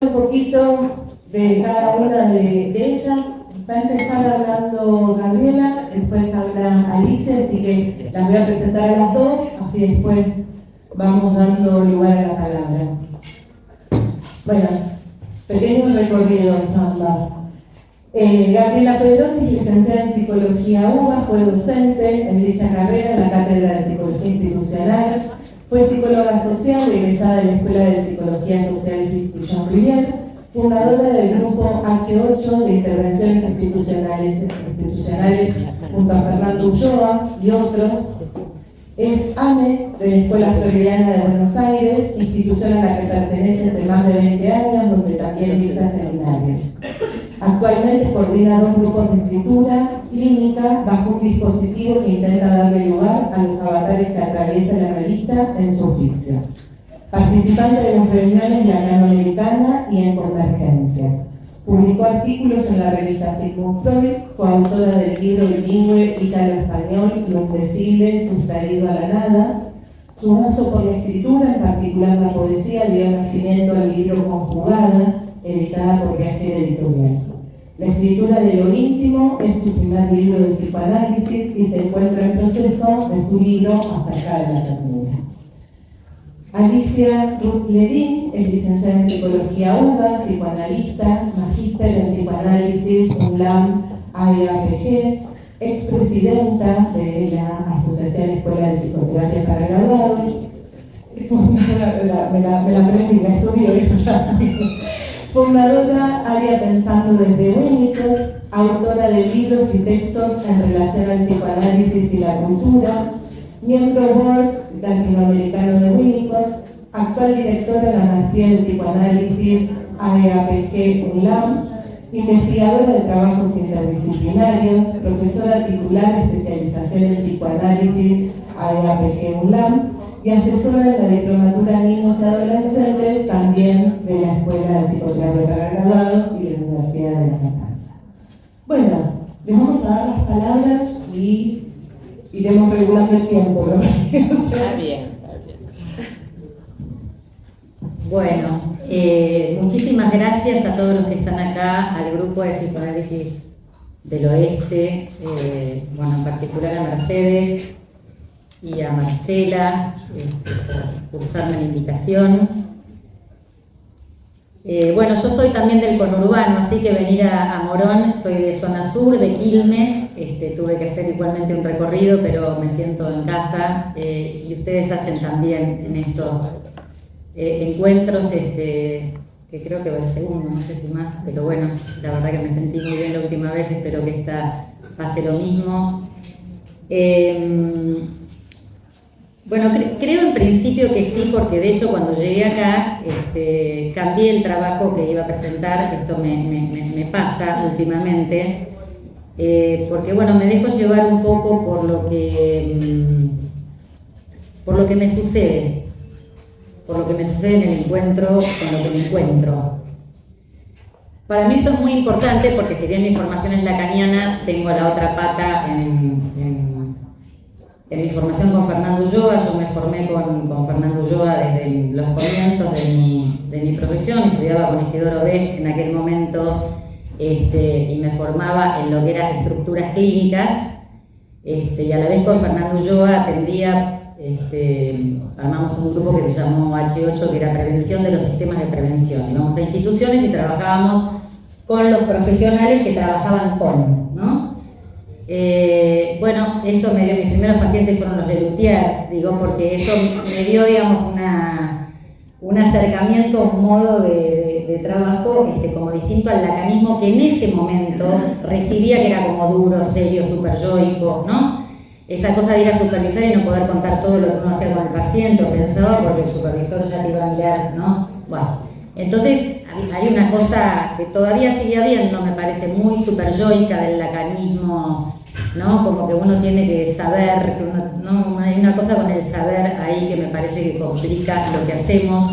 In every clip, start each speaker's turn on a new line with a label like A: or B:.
A: Un poquito de cada una de ellas. Va a empezar hablando Gabriela, después habla Alicia, así que las voy a presentar a las dos, así después vamos dando lugar a la palabra. Bueno, pequeños recorridos ambas. Gabriela Pedrotti, licenciada en Psicología UBA, fue docente en dicha carrera en la Cátedra de Psicología Institucional. Fue psicóloga social, egresada de la Escuela de Psicología Social Jean Rivière, fundadora del grupo H8 de Intervenciones Institucionales junto a Fernando Ulloa y otros. Es AME de la Escuela Floridiana de Buenos Aires, institución a la que pertenece hace más de 20 años, donde también dicta seminarios. Actualmente coordina 2 grupos de escritura clínica bajo un dispositivo que intenta darle lugar a los avatares que atraviesa la revista en su oficio. Participante de las reuniones latinoamericana y en Convergencia. Publicó artículos en la revista Sigmund Freud, coautora del libro bilingüe ítalo-español Lo indecible, sustraído a la nada. Su gusto por la escritura, en particular la poesía, dio nacimiento al libro Conjugada, editada por Viaje Editorial. La escritura de lo íntimo es su primer libro de psicoanálisis y se encuentra en proceso de su libro Acerca de la ternura. Alicia Ruth Levin es licenciada en Psicología UBA, psicoanalista, magíster en Psicoanálisis UNLAM AEAPG, expresidenta de la Asociación Escuela de Psicoterapia para Graduados, me la aprendí, me estudié esa, fundadora Área Pensando desde Winnicott, autora de libros y textos en relación al psicoanálisis y la cultura, miembro board latinoamericano de Winnicott, actual directora de la maestría en psicoanálisis AEAPG UNLAM, investigadora de trabajos interdisciplinarios, profesora titular de especialización en psicoanálisis AEAPG UNLAM y asesora de la diplomatura a niños y adolescentes, también de la Escuela de Psicoterapia para Graduados y la Universidad de La Matanza. Bueno, les vamos a dar las palabras y iremos regulando el tiempo, ¿no?
B: Está bien. Bueno, muchísimas gracias a todos los que están acá, al grupo de psicoanálisis del oeste, bueno, en particular a Mercedes y a Marcela por cursarme la invitación. Bueno, yo soy también del conurbano, así que venir a Morón, soy de zona sur, de Quilmes, tuve que hacer igualmente un recorrido, pero me siento en casa, y ustedes hacen también en estos encuentros, que creo que va el segundo, no sé si más, pero bueno, la verdad que me sentí muy bien la última vez, espero que esta pase lo mismo. Bueno, creo en principio que sí, porque de hecho cuando llegué acá cambié el trabajo que iba a presentar, esto me pasa últimamente, porque bueno, me dejo llevar un poco por lo que me sucede, en el encuentro con lo que me encuentro. Para mí esto es muy importante porque si bien mi formación es lacaniana, tengo la otra pata en mi formación con Fernando Ulloa. Yo me formé con Fernando Ulloa desde los comienzos de mi profesión, estudiaba con Isidoro Beck en aquel momento y me formaba en lo que eran estructuras clínicas, y a la vez con Fernando Ulloa atendía, armamos un grupo que se llamó H8, que era prevención de los sistemas de prevención. Íbamos a instituciones y trabajábamos con los profesionales que trabajaban con, ¿no? Bueno, eso me dio, mis primeros pacientes fueron los Lelutiers, digo, porque eso me dio, digamos, un acercamiento, un modo de trabajo como distinto al lacanismo que en ese momento recibía, que era como duro, serio, súper yoico, ¿no? Esa cosa de ir a supervisar y no poder contar todo lo que uno hacía con el paciente o pensaba porque el supervisor ya te iba a mirar, ¿no? Bueno, entonces hay una cosa que todavía sigue habiendo, me parece muy súper yoica del lacanismo, ¿no? Como que uno tiene que saber, que uno, ¿no? Hay una cosa con el saber ahí que me parece que complica lo que hacemos.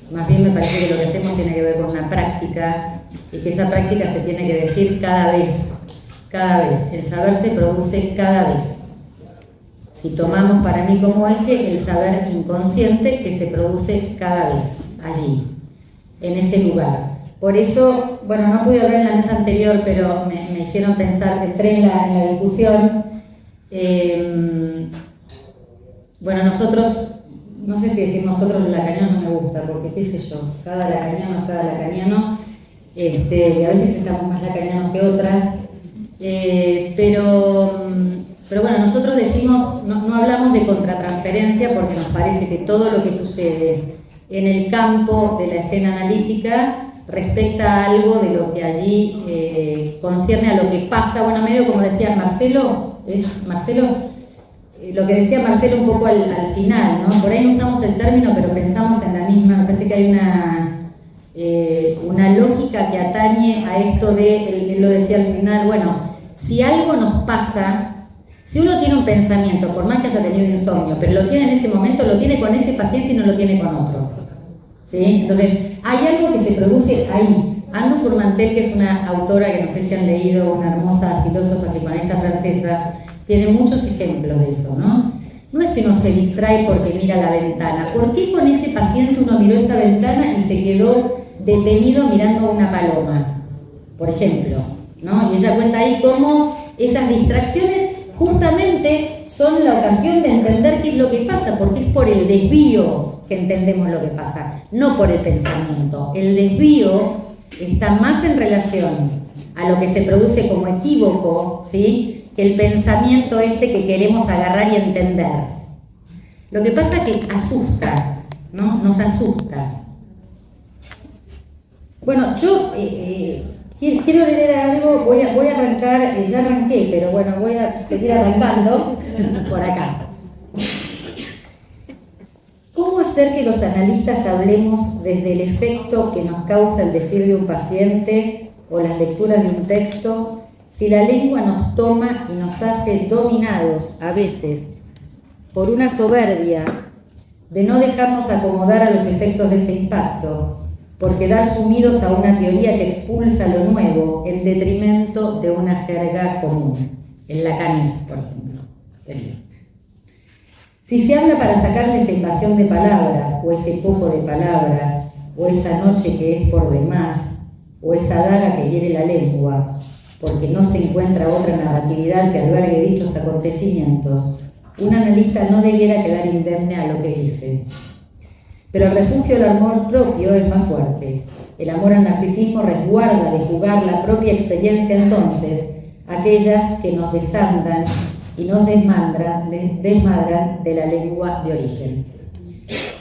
B: Más bien me parece que lo que hacemos tiene que ver con una práctica y que esa práctica se tiene que decir cada vez. El saber se produce cada vez. Si tomamos para mí como eje el saber inconsciente que se produce cada vez allí. en ese lugar. Por eso, bueno, no pude hablar en la mesa anterior, pero me hicieron pensar, entré en la discusión. Bueno, nosotros, no sé si decir nosotros los lacanianos no me gusta, porque qué sé yo, cada lacaniano, y a veces estamos más lacanianos que otras, pero bueno, nosotros decimos, no hablamos de contratransferencia porque nos parece que todo lo que sucede en el campo de la escena analítica respecta a algo de lo que allí concierne a lo que pasa, bueno, medio como decía Marcelo, lo que decía Marcelo un poco al final, ¿no? Por ahí no usamos el término, pero pensamos en la misma, me parece que hay una lógica que atañe a esto de, él lo decía al final, bueno, si algo nos pasa, si uno tiene un pensamiento, por más que haya tenido insomnio, pero lo tiene en ese momento, lo tiene con ese paciente y no lo tiene con otro, ¿sí? Entonces, hay algo que se produce ahí. Anne Furmantel, que es una autora que no sé si han leído, una hermosa filósofa psicoanalista francesa, tiene muchos ejemplos de eso, ¿no? No es que uno se distrae porque mira la ventana. ¿Por qué con ese paciente uno miró esa ventana y se quedó detenido mirando a una paloma? Por ejemplo, ¿no? Y ella cuenta ahí cómo esas distracciones justamente son la ocasión de entender qué es lo que pasa, porque es por el desvío que entendemos lo que pasa, no por el pensamiento. El desvío está más en relación a lo que se produce como equívoco, ¿sí?, que el pensamiento que queremos agarrar y entender. Lo que pasa es que asusta, ¿no? Nos asusta. Bueno, yo quiero leer algo, voy a arrancar, ya arranqué, pero bueno, voy a seguir arrancando por acá. ¿Cómo hacer que los analistas hablemos desde el efecto que nos causa el decir de un paciente o las lecturas de un texto, si la lengua nos toma y nos hace dominados, a veces, por una soberbia de no dejarnos acomodar a los efectos de ese impacto, por quedar sumidos a una teoría que expulsa lo nuevo en detrimento de una jerga común? El lacanís, por ejemplo. Si se habla para sacarse esa invasión de palabras, o ese poco de palabras, o esa noche que es por demás, o esa daga que hiere la lengua, porque no se encuentra otra narratividad que albergue dichos acontecimientos, un analista no debiera quedar indemne a lo que dice. Pero el refugio del amor propio es más fuerte. El amor al narcisismo resguarda de jugar la propia experiencia entonces, aquellas que nos desandan y nos desmadran de la lengua de origen.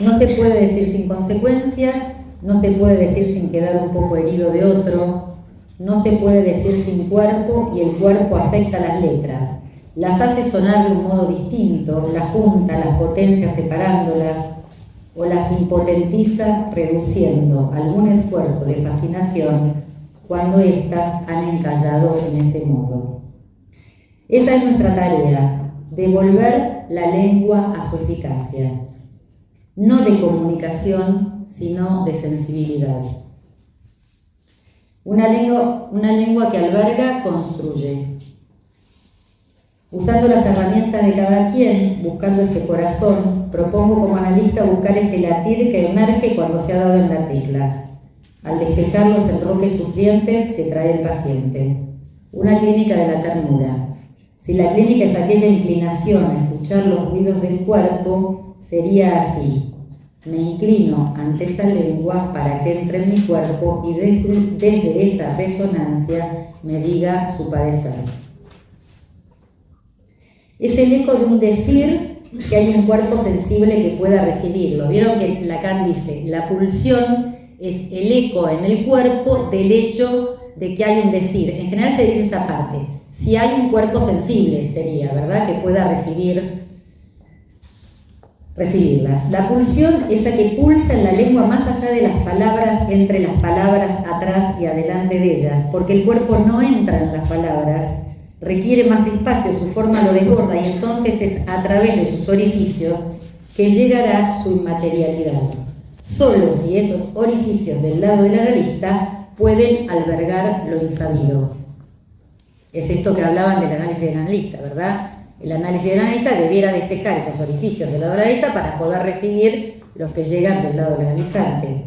B: No se puede decir sin consecuencias, no se puede decir sin quedar un poco herido de otro, no se puede decir sin cuerpo y el cuerpo afecta las letras, las hace sonar de un modo distinto, las junta, las potencia separándolas o las impotentiza reduciendo algún esfuerzo de fascinación cuando éstas han encallado en ese modo. Esa es nuestra tarea, devolver la lengua a su eficacia, no de comunicación, sino de sensibilidad. Una lengua que alberga, construye. Usando las herramientas de cada quien, buscando ese corazón, propongo como analista buscar ese latir que emerge cuando se ha dado en la tecla, al despejar los enroques sufrientes que trae el paciente. Una clínica de la ternura. Si la clínica es aquella inclinación a escuchar los ruidos del cuerpo, sería así. Me inclino ante esa lengua para que entre en mi cuerpo y desde esa resonancia me diga su parecer. Es el eco de un decir que hay un cuerpo sensible que pueda recibirlo. Vieron que Lacan dice, la pulsión es el eco en el cuerpo del hecho de que hay un decir. En general se dice esa parte. Si hay un cuerpo sensible sería, ¿verdad?, que pueda recibirla. La pulsión es la que pulsa en la lengua más allá de las palabras, entre las palabras, atrás y adelante de ellas, porque el cuerpo no entra en las palabras, requiere más espacio, su forma lo desborda y entonces es a través de sus orificios que llegará su inmaterialidad. Solo si esos orificios del lado del analista pueden albergar lo insabido. Es esto que hablaban del análisis del analista, ¿verdad? El análisis del analista debiera despejar esos orificios del lado del analista para poder recibir los que llegan del lado del analizante.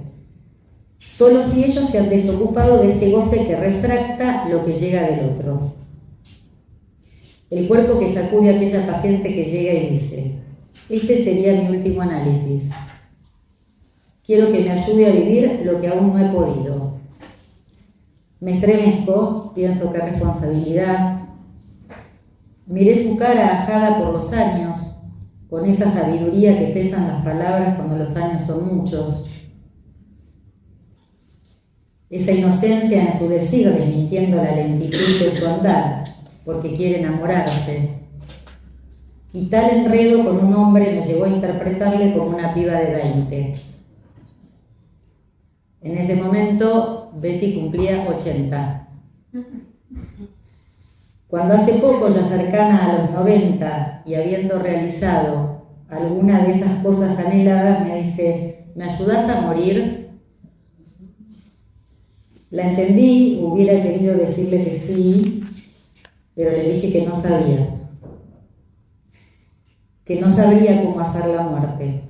B: solo si ellos se han desocupado de ese goce que refracta lo que llega del otro. El cuerpo que sacude a aquella paciente que llega y dice: este sería mi último análisis. Quiero que me ayude a vivir lo que aún no he podido. Me estremezco, pienso qué responsabilidad. Miré su cara ajada por los años, con esa sabiduría que pesan las palabras cuando los años son muchos. Esa inocencia en su decir, desmintiendo la lentitud de su andar, porque quiere enamorarse. Y tal enredo con un hombre me llevó a interpretarle como una piba de 20. En ese momento, Betty cumplía 80. Cuando hace poco, ya cercana a los 90, y habiendo realizado alguna de esas cosas anheladas, me dice: ¿me ayudás a morir? La entendí, hubiera querido decirle que sí, pero le dije que no sabía. Que no sabría cómo hacer la muerte.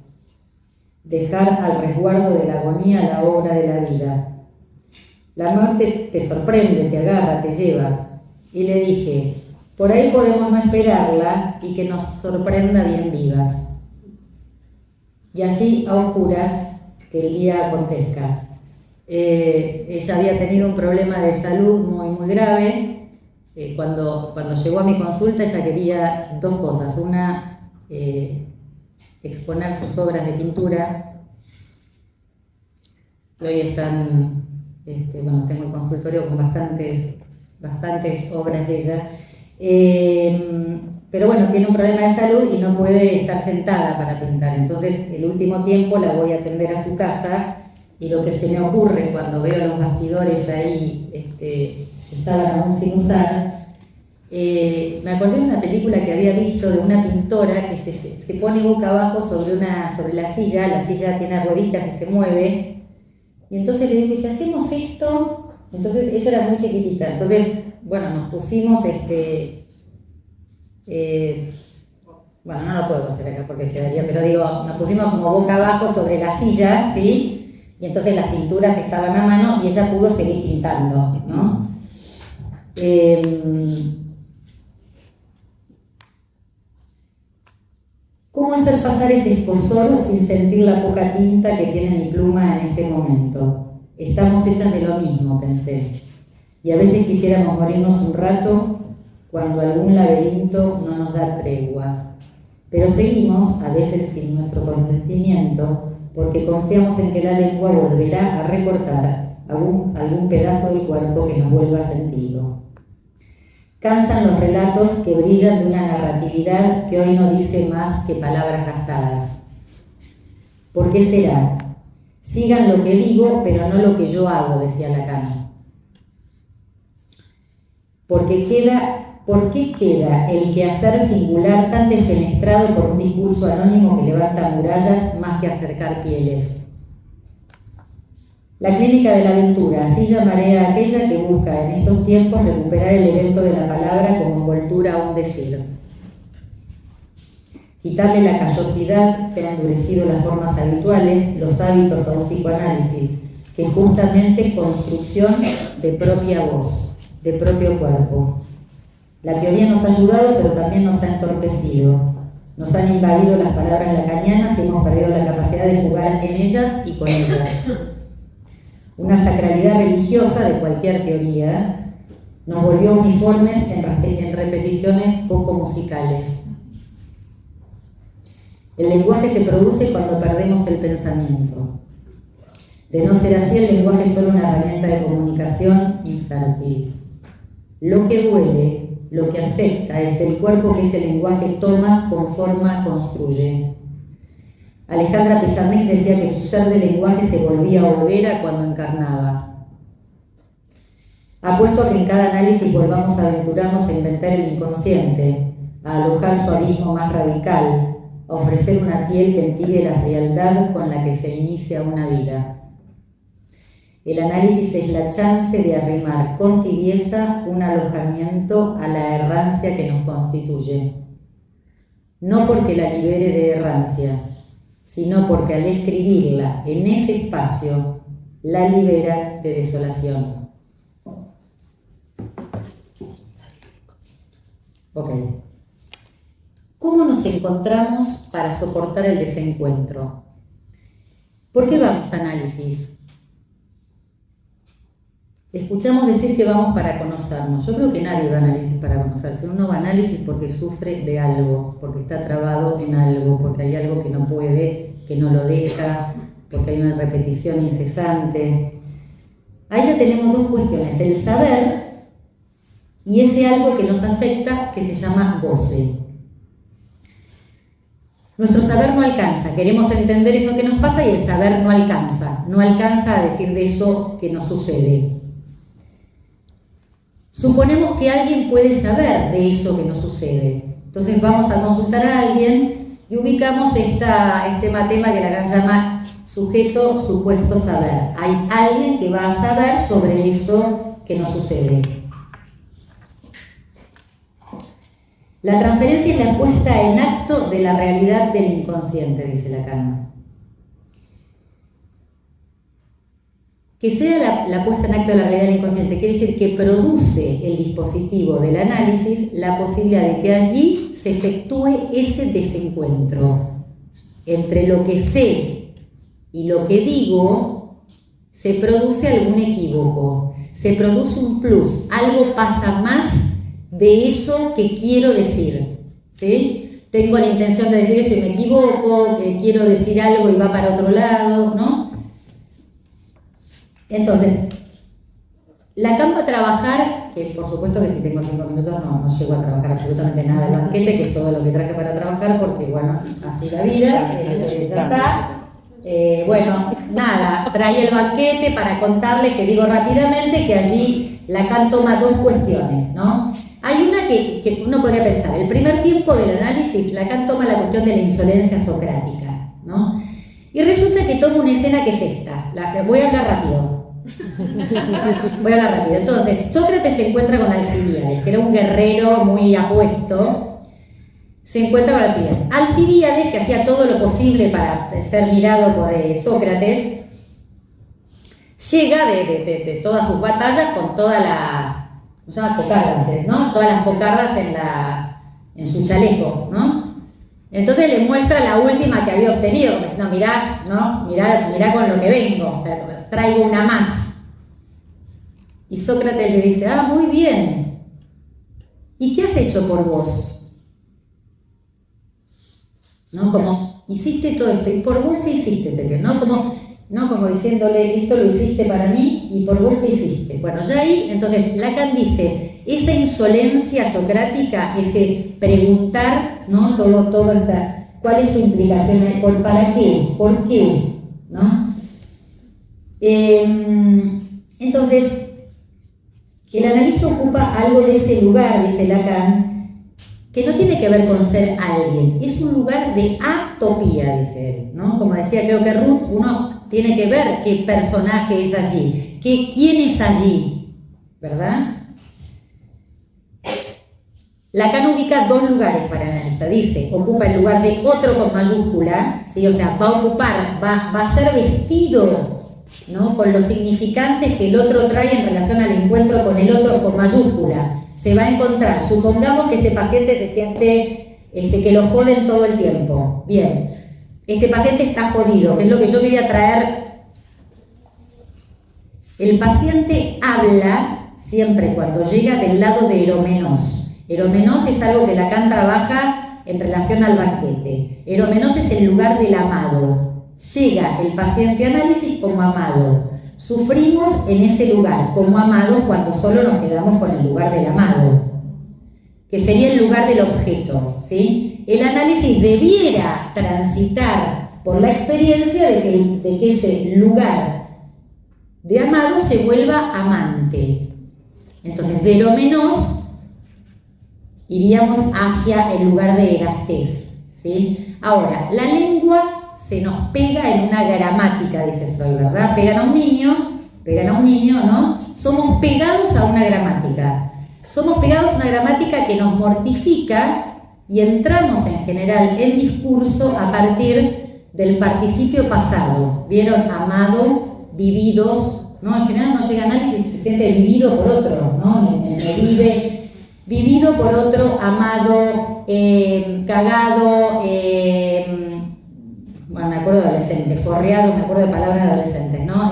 B: Dejar al resguardo de la agonía la obra de la vida. La muerte te sorprende, te agarra, te lleva. Y le dije: por ahí podemos no esperarla y que nos sorprenda bien vivas. Y allí, a oscuras, que el día acontezca. Ella había tenido un problema de salud muy grave. Cuando llegó a mi consulta, ella quería dos cosas. Una, exponer sus obras de pintura, que hoy están, tengo el consultorio con bastantes obras de ella, pero bueno, tiene un problema de salud y no puede estar sentada para pintar. Entonces, el último tiempo la voy a atender a su casa, y lo que se me ocurre cuando veo los bastidores ahí, estaban aún sin usar, me acordé de una película que había visto de una pintora que se pone boca abajo sobre la silla tiene rueditas y se mueve, y entonces le digo: ¿y si hacemos esto? Entonces ella era muy chiquitita, entonces bueno, nos pusimos bueno, no lo puedo hacer acá porque quedaría, pero digo, nos pusimos como boca abajo sobre la silla, ¿sí? Y entonces las pinturas estaban a mano y ella pudo seguir pintando, ¿no? ¿Cómo hacer pasar ese escozor sin sentir la poca tinta que tiene mi pluma en este momento? Estamos hechas de lo mismo, pensé. Y a veces quisiéramos morirnos un rato cuando algún laberinto no nos da tregua. Pero seguimos, a veces sin nuestro consentimiento, porque confiamos en que la lengua volverá a recortar algún pedazo del cuerpo que nos vuelva sentido. Cansan los relatos que brillan de una narratividad que hoy no dice más que palabras gastadas. ¿Por qué será? Sigan lo que digo, pero no lo que yo hago, decía Lacan. ¿Por qué queda el quehacer singular tan defenestrado por un discurso anónimo que levanta murallas más que acercar pieles? La clínica de la aventura, así llamaré a aquella que busca en estos tiempos recuperar el evento de la palabra como envoltura a un decir. Quitarle la callosidad que ha endurecido las formas habituales, los hábitos a un psicoanálisis, que es justamente construcción de propia voz, de propio cuerpo. La teoría nos ha ayudado, pero también nos ha entorpecido. Nos han invadido las palabras lacanianas y hemos perdido la capacidad de jugar en ellas y con ellas. Una sacralidad religiosa de cualquier teoría nos volvió uniformes en repeticiones poco musicales. El lenguaje se produce cuando perdemos el pensamiento. De no ser así, el lenguaje es solo una herramienta de comunicación infértil. Lo que duele, lo que afecta, es el cuerpo que ese lenguaje toma, conforma, construye. Alejandra Pizarnik decía que su ser de lenguaje se volvía hoguera cuando encarnaba. Apuesto a que en cada análisis volvamos a aventurarnos a inventar el inconsciente, a alojar su abismo más radical, a ofrecer una piel que entibie la frialdad con la que se inicia una vida. El análisis es la chance de arrimar con tibieza un alojamiento a la errancia que nos constituye. No porque la libere de errancia, sino porque al escribirla en ese espacio la libera de desolación. Ok. ¿Cómo nos encontramos para soportar el desencuentro? ¿Por qué vamos a análisis? Escuchamos decir que vamos para conocernos. Yo creo que nadie va a análisis para conocerse. Uno va a análisis porque sufre de algo, porque está trabado en algo, porque hay algo que no puede, que no lo deja, porque hay una repetición incesante. Ahí ya tenemos dos cuestiones, el saber y ese algo que nos afecta que se llama goce. Nuestro saber no alcanza, queremos entender eso que nos pasa y el saber no alcanza a decir de eso que nos sucede. Suponemos que alguien puede saber de eso que nos sucede. Entonces vamos a consultar a alguien y ubicamos este tema que la llama sujeto, supuesto, saber. Hay alguien que va a saber sobre eso que nos sucede. La transferencia es la puesta en acto de la realidad del inconsciente, dice Lacan. Que sea la puesta en acto de la realidad del inconsciente quiere decir que produce el dispositivo del análisis la posibilidad de que allí se efectúe ese desencuentro entre lo que sé y lo que digo. Se produce algún equívoco, se produce un plus, algo pasa más de eso que quiero decir, ¿sí? Tengo la intención de decir esto y me equivoco, que quiero decir algo y va para otro lado, ¿no? Entonces, Lacan va a trabajar, que por supuesto que si tengo 5 minutos no llego a trabajar absolutamente nada del banquete, que es todo lo que traje para trabajar, porque bueno, así la vida, ya está. Bueno, nada, traí el banquete para contarles, que digo rápidamente, que allí Lacan toma dos cuestiones, ¿no? Hay una que uno podría pensar, el primer tiempo del análisis, Lacan toma la cuestión de la insolencia socrática, ¿no? Y resulta que toma una escena que es esta, voy a hablar rápido. Entonces, Sócrates se encuentra con Alcibíades, que era un guerrero muy apuesto. Se encuentra con Alcibíades. Alcibíades, que hacía todo lo posible para ser mirado por Sócrates, llega de todas sus batallas con todas las, ¿cómo se llama? Cocardas, ¿no? Todas las cocardas en su chaleco, ¿no? Entonces le muestra la última que había obtenido, como diciendo, mirá, ¿no? Mirá con lo que vengo, traigo una más. Y Sócrates le dice, muy bien. ¿Y qué has hecho por vos? ¿No? Como, hiciste todo esto, ¿y por vos qué hiciste? ¿No? Como diciéndole, esto lo hiciste para mí, ¿y por vos qué hiciste? Bueno, ya ahí, entonces, Lacan dice, esa insolencia socrática, ese preguntar, ¿no? Todo esta, ¿cuál es tu implicación? ¿Para qué? ¿Por qué? ¿No? Entonces, el analista ocupa algo de ese lugar, dice Lacan, que no tiene que ver con ser alguien, es un lugar de atopía, dice él, ¿no? Como decía, creo que Ruth, uno tiene que ver qué personaje es allí, quién es allí, ¿verdad? Lacan ubica dos lugares para el analista, dice, ocupa el lugar de otro con mayúscula, ¿sí? O sea, va a ser vestido, ¿no? Con los significantes que el otro trae en relación al encuentro con el otro con mayúscula. Se va a encontrar, supongamos que este paciente se siente que lo joden todo el tiempo. Bien, este paciente está jodido, que es lo que yo quería traer. El paciente habla siempre cuando llega del lado de eromenos. Eromenos es algo que Lacan trabaja en relación al banquete. Eromenos es el lugar del amado. Llega el paciente a análisis como amado. Sufrimos en ese lugar como amados cuando solo nos quedamos con el lugar del amado, que sería el lugar del objeto, ¿sí? El análisis debiera transitar por la experiencia de que ese lugar de amado se vuelva amante. Entonces, de eromenos iríamos hacia el lugar de erastés, ¿sí? Ahora, la lengua se nos pega en una gramática, dice Freud, ¿verdad? Pegan a un niño, ¿no? Somos pegados a una gramática. Somos pegados a una gramática que nos mortifica y entramos en general en discurso a partir del participio pasado. ¿Vieron? Amado, vividos, ¿no? En general no llega a análisis, se siente vivido por otro, ¿no? Me vivido por otro, amado, cagado, bueno, me acuerdo de adolescentes, forreado, me acuerdo de palabras de adolescentes, ¿no?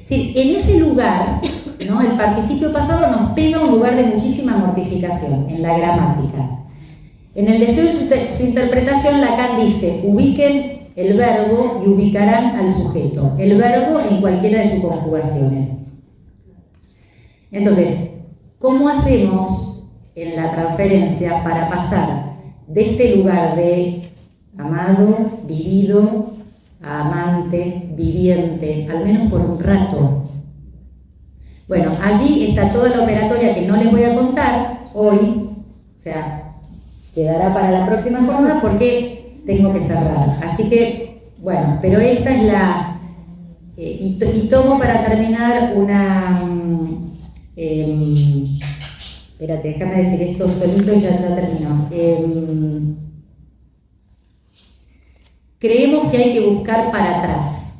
B: Sí, en ese lugar, ¿no? El participio pasado nos pega a un lugar de muchísima mortificación, en la gramática. En el deseo de su interpretación, Lacan dice, ubiquen el verbo y ubicarán al sujeto. El verbo en cualquiera de sus conjugaciones. Entonces, ¿cómo hacemos en la transferencia para pasar de este lugar de amado, vivido, a amante, viviente, al menos por un rato? Bueno, allí está toda la operatoria que no les voy a contar hoy, o sea, quedará para la próxima jornada porque tengo que cerrar. Así que, bueno, pero esta es la... y tomo para terminar una... espérate, déjame decir esto solito y ya termino. Creemos que hay que buscar para atrás.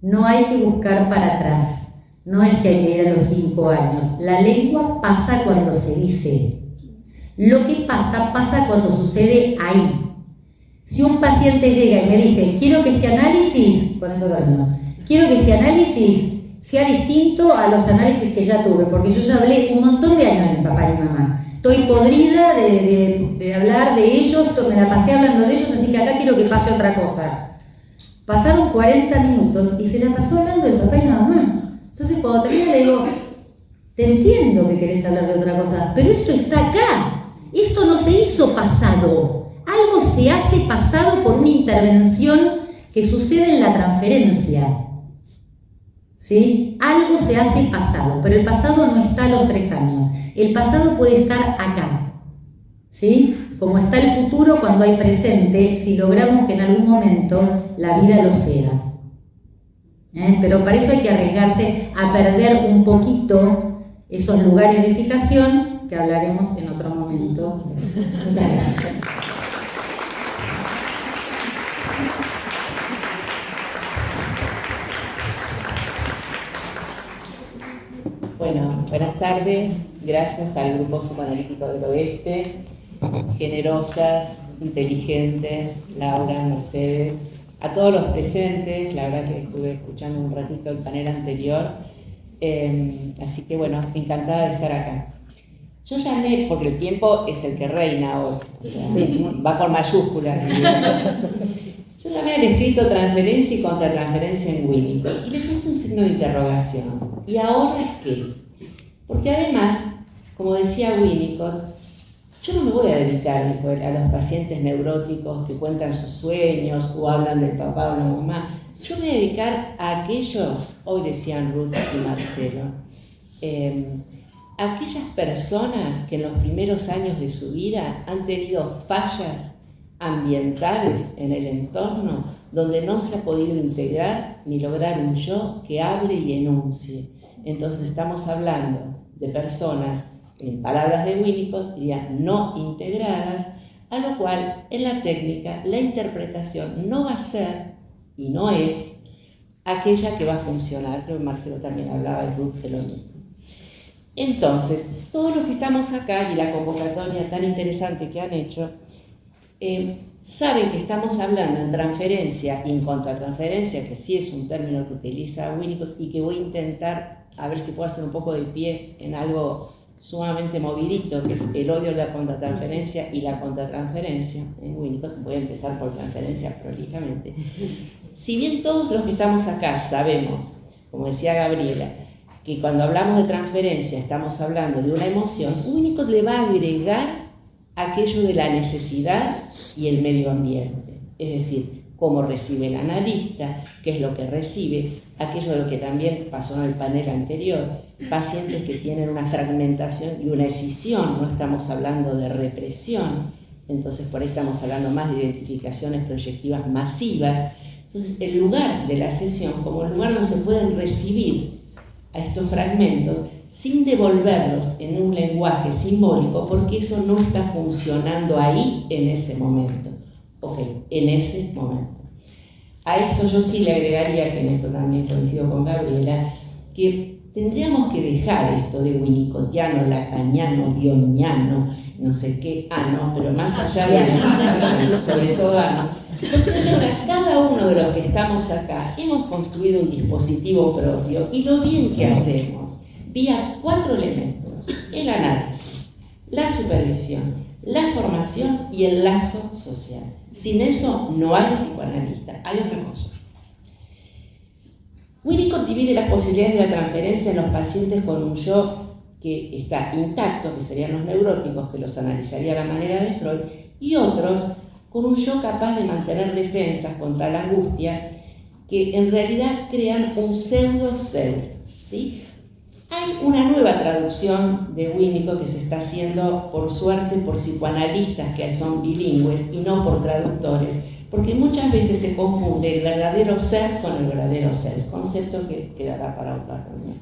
B: No hay que buscar para atrás. No es que hay que ir a los 5 años. La lengua pasa cuando se dice. Lo que pasa, pasa cuando sucede ahí. Si un paciente llega y me dice, quiero que este análisis, por ejemplo, quiero que este análisis sea distinto a los análisis que ya tuve, porque yo ya hablé un montón de años de mi papá y mi mamá. Estoy podrida de hablar de ellos, me la pasé hablando de ellos, así que acá quiero que pase otra cosa. Pasaron 40 minutos y se la pasó hablando del papá y la mamá. Entonces cuando termina le digo, te entiendo que querés hablar de otra cosa, pero esto está acá. Esto no se hizo pasado. Algo se hace pasado por una intervención que sucede en la transferencia. ¿Sí? Algo se hace pasado, pero el pasado no está a los 3 años. El pasado puede estar acá. ¿Sí? Como está el futuro cuando hay presente, si logramos que en algún momento la vida lo sea. Pero para eso hay que arriesgarse a perder un poquito esos lugares de fijación que hablaremos en otro momento. Muchas gracias.
C: Bueno, buenas tardes. Gracias al Grupo Psicoanalítico del Oeste, generosas, inteligentes, Laura, Mercedes, a todos los presentes. La verdad que estuve escuchando un ratito el panel anterior, así que bueno, encantada de estar acá. Yo llamé, porque el tiempo es el que reina hoy, o sea, va con mayúsculas. Yo llamé al escrito transferencia y contratransferencia en Winnicott y le puse un signo de interrogación. ¿Y ahora qué? Porque además, como decía Winnicott, yo no me voy a dedicar a los pacientes neuróticos que cuentan sus sueños o hablan del papá o la mamá. Yo me voy a dedicar a aquellos, hoy decían Ruth y Marcelo, aquellas personas que en los primeros años de su vida han tenido fallas ambientales en el entorno donde no se ha podido integrar ni lograr un yo que hable y enuncie. Entonces estamos hablando de personas, en palabras de Winnicott, diría no integradas, a lo cual en la técnica la interpretación no va a ser y no es aquella que va a funcionar. Creo que Marcelo también hablaba de Ruth de lo mismo. Entonces, todos los que estamos acá y la convocatoria tan interesante que han hecho, saben que estamos hablando en transferencia y en contratransferencia, que sí es un término que utiliza Winnicott y que voy a intentar a ver si puedo hacer un poco de pie en algo sumamente movidito, que es el odio a la contratransferencia y la contratransferencia en Winnicott. Voy a empezar por transferencia prolijamente. Si bien todos los que estamos acá sabemos, como decía Gabriela, que cuando hablamos de transferencia estamos hablando de una emoción, Winnicott le va a agregar aquello de la necesidad y el medio ambiente, es decir, cómo recibe el analista, qué es lo que recibe, aquello de lo que también pasó en el panel anterior, pacientes que tienen una fragmentación y una escisión, no estamos hablando de represión, entonces por ahí estamos hablando más de identificaciones proyectivas masivas. Entonces el lugar de la sesión, como el lugar donde se pueden recibir a estos fragmentos, sin devolverlos en un lenguaje simbólico, porque eso no está funcionando ahí en ese momento. Ok, en ese momento. A esto yo sí le agregaría, que en esto también coincido con Gabriela, que tendríamos que dejar esto de winnicottiano, lacaniano, bioniano, no sé qué, no, pero más allá de sobre todo cada uno de los que estamos acá hemos construido un dispositivo propio y lo bien que hacemos, vía 4 elementos: el análisis, la supervisión, la formación y el lazo social. Sin eso no hay psicoanalista, hay otra cosa. Winnicott divide las posibilidades de la transferencia en los pacientes con un yo que está intacto, que serían los neuróticos, que los analizaría a la manera de Freud, y otros con un yo capaz de mantener defensas contra la angustia, que en realidad crean un pseudo-self, ¿sí? Hay una nueva traducción de Winnicott que se está haciendo, por suerte, por psicoanalistas que son bilingües y no por traductores, porque muchas veces se confunde el verdadero ser con el verdadero self, concepto que quedará para otra reunión.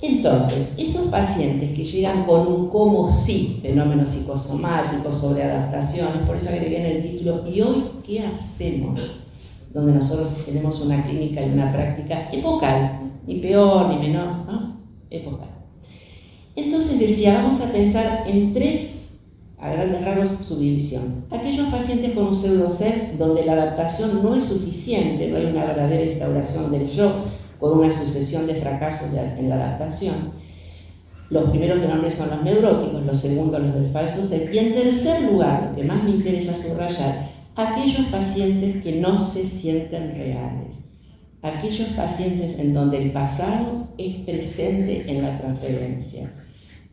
C: Entonces, estos pacientes que llegan con un como sí, fenómenos psicosomáticos, sobre adaptaciones, por eso agregué en el título, ¿y hoy qué hacemos? Donde nosotros tenemos una clínica y una práctica epocal, ni peor ni menor, ¿no? Epocal. Entonces decía, vamos a pensar en 3, a grandes rasgos, subdivisión. Aquellos pacientes con un pseudo-ser, donde la adaptación no es suficiente, no hay una verdadera instauración del yo, por una sucesión de fracasos en la adaptación. Los primeros que nombré son los neuróticos, los segundos los del falso ser, y en tercer lugar, lo que más me interesa subrayar, aquellos pacientes que no se sienten reales, aquellos pacientes en donde el pasado es presente en la transferencia.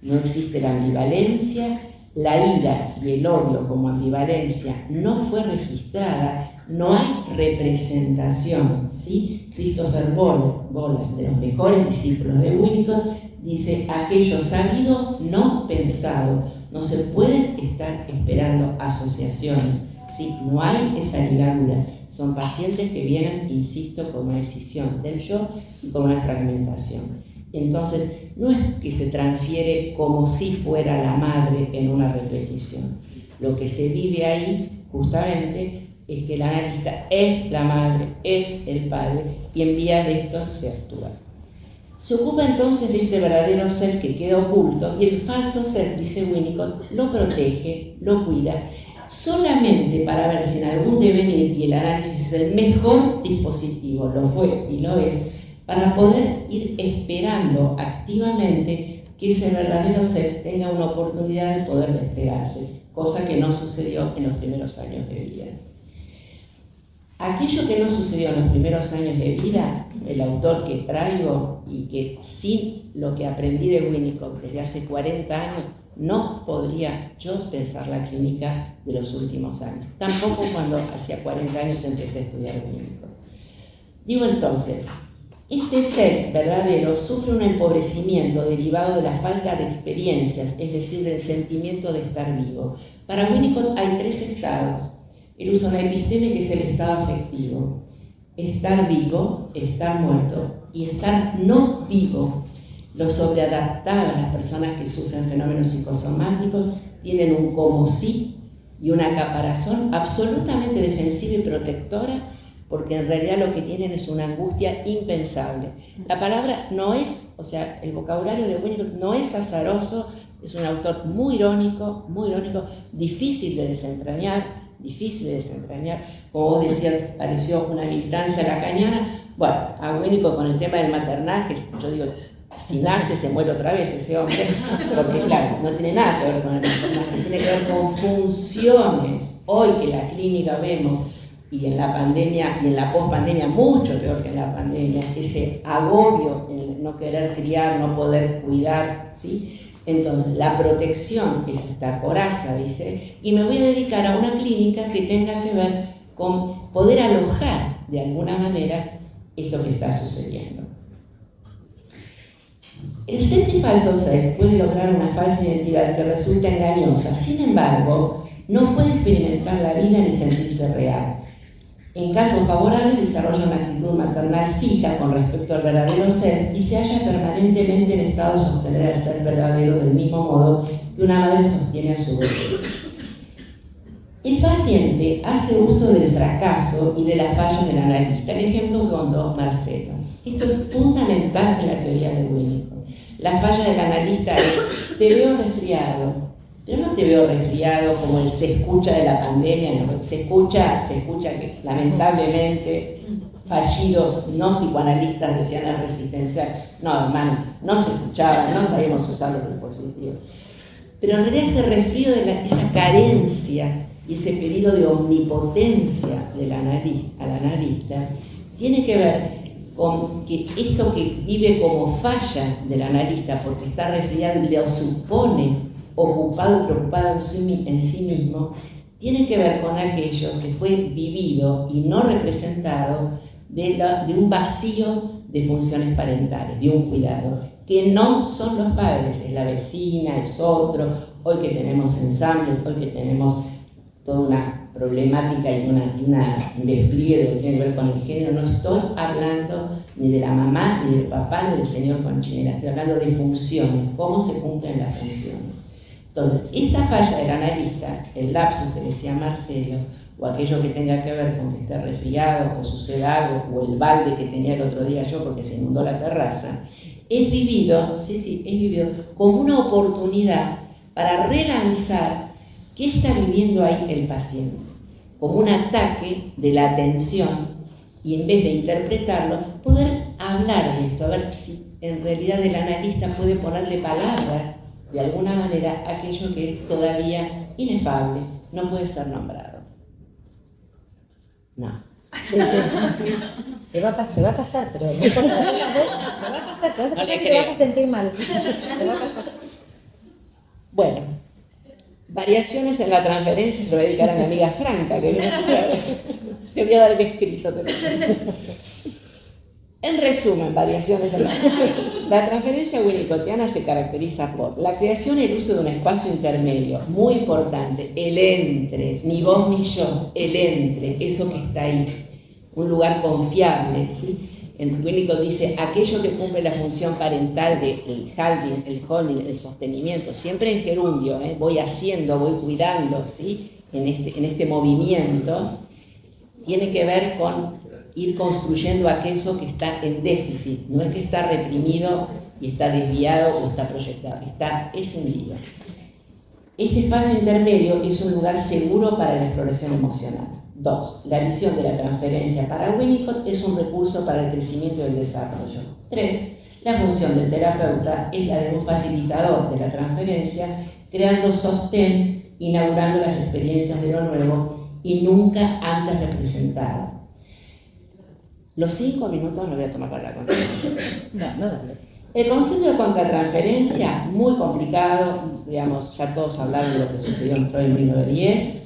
C: No existe la ambivalencia, la ira y el odio como ambivalencia no fue registrada, no hay representación, ¿sí? Christopher Bollas, de los mejores discípulos de Winnicott, dice: aquello sabido, no pensado. No se pueden estar esperando asociaciones, ¿sí? No hay esa ligadura. Son pacientes que vienen, insisto, con una decisión del yo y con una fragmentación. Entonces, no es que se transfiere como si fuera la madre en una repetición. Lo que se vive ahí, justamente, es que el analista es la madre, es el padre, y en vía de esto se actúa. Se ocupa entonces de este verdadero ser que queda oculto, y el falso ser, dice Winnicott, lo protege, lo cuida, solamente para ver si en algún devenir, y el análisis es el mejor dispositivo, lo fue y lo es, para poder ir esperando activamente que ese verdadero ser tenga una oportunidad de poder despegarse, cosa que no sucedió en los primeros años de vida. Aquello que no sucedió en los primeros años de vida, el autor que traigo y que sin lo que aprendí de Winnicott desde hace 40 años, no podría yo pensar la clínica de los últimos años. Tampoco cuando hacía 40 años empecé a estudiar Winnicott. Digo entonces, este ser verdadero sufre un empobrecimiento derivado de la falta de experiencias, es decir, del sentimiento de estar vivo. Para Winnicott hay 3 estados. Él usa una episteme que es el estado afectivo: estar vivo, estar muerto y estar no vivo. Los sobreadaptados, las personas que sufren fenómenos psicosomáticos, tienen un como sí y una caparazón absolutamente defensiva y protectora, porque en realidad lo que tienen es una angustia impensable. La palabra no es, o sea, el vocabulario de Winnicott no es azaroso, es un autor muy irónico, difícil de desentrañar, como vos decías, pareció una militancia lacaniana. Bueno, a Winnicott con el tema del maternaje, yo digo, si nace se muere otra vez ese hombre, porque claro, no tiene nada que ver con el maternaje, tiene que ver con funciones. Hoy que la clínica vemos, y en la pandemia y en la pospandemia, mucho peor que en la pandemia, ese agobio, el no querer criar, no poder cuidar, ¿sí? Entonces, la protección es esta coraza, dice, y me voy a dedicar a una clínica que tenga que ver con poder alojar de alguna manera esto que está sucediendo. El set y falso ser puede lograr una falsa identidad que resulta engañosa, sin embargo, no puede experimentar la vida ni sentirse real. En casos favorables desarrolla una actitud maternal fija con respecto al verdadero ser y se halla permanentemente en estado de sostener el ser verdadero del mismo modo que una madre sostiene a su bebé. El paciente hace uso del fracaso y de la falla del analista. El ejemplo que contó Marcelo. Esto es fundamental en la teoría de Winnicott. La falla del analista es: te veo resfriado. Yo no te veo resfriado como el se escucha de la pandemia, no. Se escucha que lamentablemente fallidos no psicoanalistas decían es resistencial. No, hermano, no se escuchaba, no sabíamos usar los dispositivos. Pero en realidad ese resfrío de esa carencia y ese pedido de omnipotencia del analista tiene que ver con que esto que vive como falla del analista porque está resfriado y le supone ocupado y preocupado en sí mismo, tiene que ver con aquello que fue vivido y no representado de un vacío de funciones parentales, de un cuidado, que no son los padres, es la vecina, es otro. Hoy que tenemos ensambles, hoy que tenemos toda una problemática y un despliegue de lo que tiene que ver con el género, no estoy hablando ni de la mamá, ni del papá, ni del señor Conchinera, estoy hablando de funciones, cómo se cumplen las funciones. Entonces, esta falla del analista, el lapsus que decía Marcelo, o aquello que tenga que ver con que esté resfriado, o suceda algo, o el balde que tenía el otro día yo porque se inundó la terraza, es vivido como una oportunidad para relanzar qué está viviendo ahí el paciente, como un ataque de la atención, y en vez de interpretarlo, poder hablar de esto, a ver si en realidad el analista puede ponerle palabras de alguna manera a aquello que es todavía inefable, no puede ser nombrado. No.
B: Sí, sí. Te va a pasar, pero no importa. Te va a pasar, te vas a sentir mal. Te va a pasar.
C: Bueno, variaciones en la transferencia se lo voy a dedicar a mi amiga Franca, que te voy a dar el escrito. En resumen, variaciones en la transferencia winnicottiana se caracteriza por la creación y el uso de un espacio intermedio, muy importante, el entre, ni vos ni yo, el entre, eso que está ahí, un lugar confiable, ¿sí? En Winnicott dice, aquello que cumple la función parental del holding, el sostenimiento, siempre en gerundio, voy haciendo, voy cuidando, ¿sí? En este movimiento, tiene que ver con ir construyendo aquello que está en déficit, no es que está reprimido y está desviado o está proyectado, está escindido. Este espacio intermedio es un lugar seguro para la exploración emocional. 2. La visión de la transferencia para Winnicott es un recurso para el crecimiento y el desarrollo. 3. La función del terapeuta es la de un facilitador de la transferencia, creando sostén, inaugurando las experiencias de lo nuevo y nunca antes representado. Los 5 minutos no voy a tomar para la contratransferencia.
B: No, dale.
C: El concepto de contratransferencia, muy complicado, digamos, ya todos hablaron de lo que sucedió en Freud en 1910.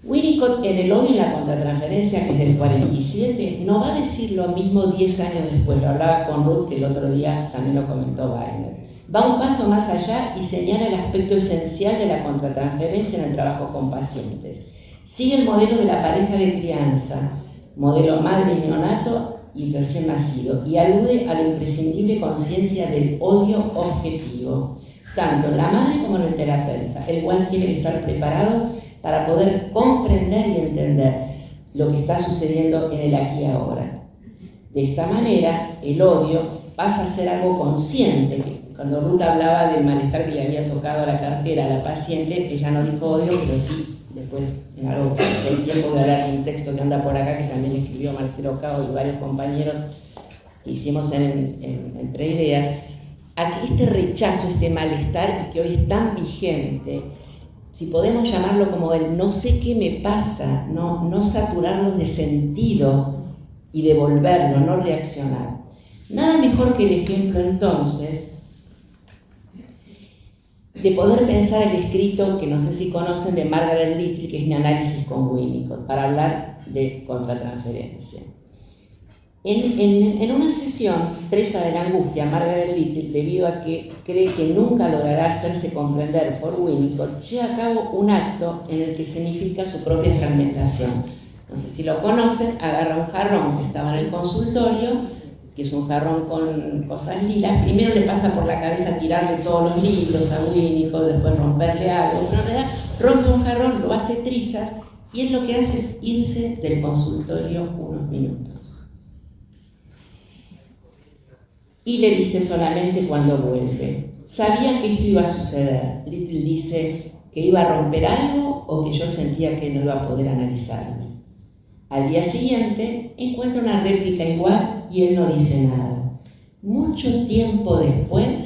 C: Winnicott, en El odio y la contratransferencia, que es del 47, no va a decir lo mismo 10 años después. Lo hablaba con Ruth, que el otro día también lo comentó Weiner. Va un paso más allá y señala el aspecto esencial de la contratransferencia en el trabajo con pacientes. Sigue el modelo de la pareja de crianza, modelo madre y neonato y recién nacido, y alude a la imprescindible conciencia del odio objetivo, tanto en la madre como en el terapeuta, el cual tiene que estar preparado para poder comprender y entender lo que está sucediendo en el aquí y ahora. De esta manera, el odio pasa a ser algo consciente. Cuando Ruth hablaba del malestar que le había tocado a la cartera a la paciente, ella no dijo odio, pero sí, después en algo del tiempo de hablar de un texto que anda por acá, que también escribió Marcelo Cao y varios compañeros que hicimos en Preideas, aquí este rechazo, este malestar que hoy es tan vigente, si podemos llamarlo como el no sé qué me pasa, no saturarnos de sentido y devolverlo, no reaccionar. Nada mejor que el ejemplo entonces de poder pensar el escrito que no sé si conocen de Margaret Little, que es mi análisis con Winnicott, para hablar de contratransferencia. En una sesión, presa de la angustia, Margaret Little, debido a que cree que nunca logrará hacerse comprender por Winnicott, lleva a cabo un acto en el que significa su propia fragmentación. No sé si lo conocen, agarra un jarrón que estaba en el consultorio, que es un jarrón con cosas lilas, primero le pasa por la cabeza tirarle todos los libros a Winnicott, después romperle algo, pero en realidad rompe un jarrón, lo hace trizas y él lo que hace es irse del consultorio unos minutos. Y le dice solamente cuando vuelve. Sabía que esto iba a suceder. Little dice que iba a romper algo o que yo sentía que no iba a poder analizarme. Al día siguiente encuentra una réplica igual y él no dice nada. Mucho tiempo después,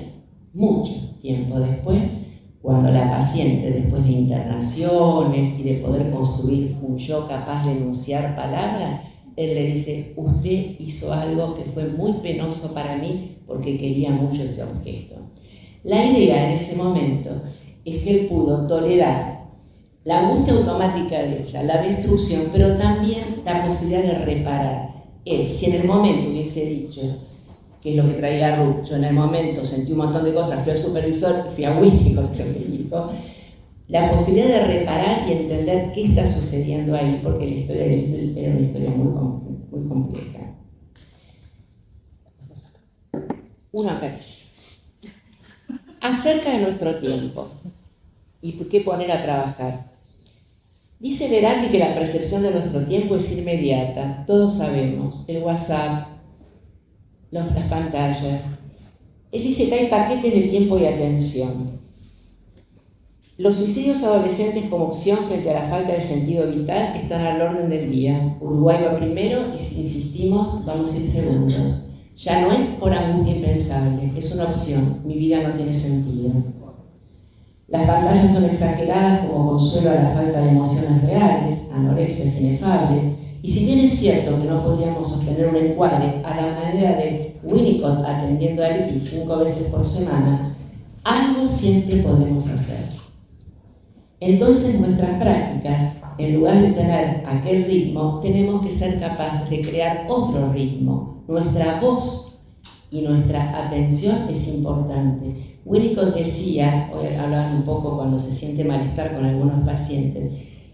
C: cuando la paciente, después de internaciones y de poder construir un yo capaz de enunciar palabras, él le dice: usted hizo algo que fue muy penoso para mí porque quería mucho ese objeto. La idea en ese momento es que él pudo tolerar la angustia automática de ella, la destrucción, pero también la posibilidad de reparar. Él, si en el momento hubiese dicho, que es lo que traía Ruth, yo en el momento sentí un montón de cosas, fui al supervisor y fui a Winnicott, creo que dijo, la posibilidad de reparar y entender qué está sucediendo ahí, porque la historia de Little era una historia muy compleja. Una vez, acerca de nuestro tiempo y qué poner a trabajar. Dice Berardi que la percepción de nuestro tiempo es inmediata, todos sabemos, el WhatsApp, las pantallas. Él dice que hay paquetes de tiempo y atención. Los suicidios adolescentes como opción frente a la falta de sentido vital están al orden del día. Uruguay va primero y si insistimos vamos a ir segundos. Ya no es por angustia impensable, es una opción. Mi vida no tiene sentido. Las pantallas son exageradas como consuelo a la falta de emociones reales, anorexias inefables, y si bien es cierto que no podríamos sostener un encuadre a la manera de Winnicott atendiendo a Little 5 veces por semana, algo siempre podemos hacer. Entonces nuestras prácticas, en lugar de tener aquel ritmo, tenemos que ser capaces de crear otro ritmo. Nuestra voz y nuestra atención es importante. Winnicott decía, hoy hablaban un poco cuando se siente malestar con algunos pacientes,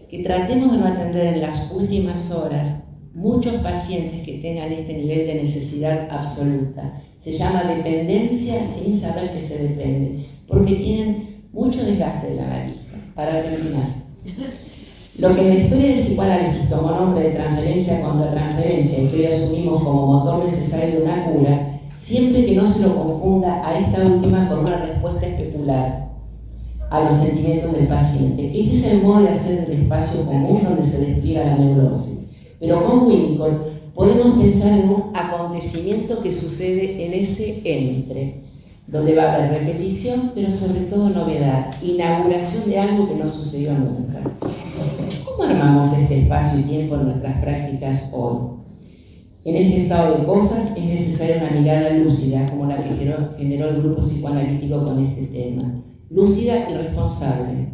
C: que tratemos de no atender en las últimas horas muchos pacientes que tengan este nivel de necesidad absoluta. Se llama dependencia sin saber que se depende, porque tienen mucho desgaste de la nariz. Para terminar, lo que en la historia del psicoanálisis tomó nombre de transferencia contra transferencia y que hoy asumimos como motor necesario de una cura, siempre que no se lo confunda a esta última con una respuesta especular a los sentimientos del paciente. Este es el modo de hacer el espacio común donde se despliega la neurosis. Pero con Winnicott podemos pensar en un acontecimiento que sucede en ese entre, donde va a haber repetición, pero sobre todo novedad, inauguración de algo que no sucedió nunca. ¿Cómo armamos este espacio y tiempo en nuestras prácticas hoy? En este estado de cosas es necesaria una mirada lúcida, como la que generó el grupo psicoanalítico con este tema. Lúcida y responsable,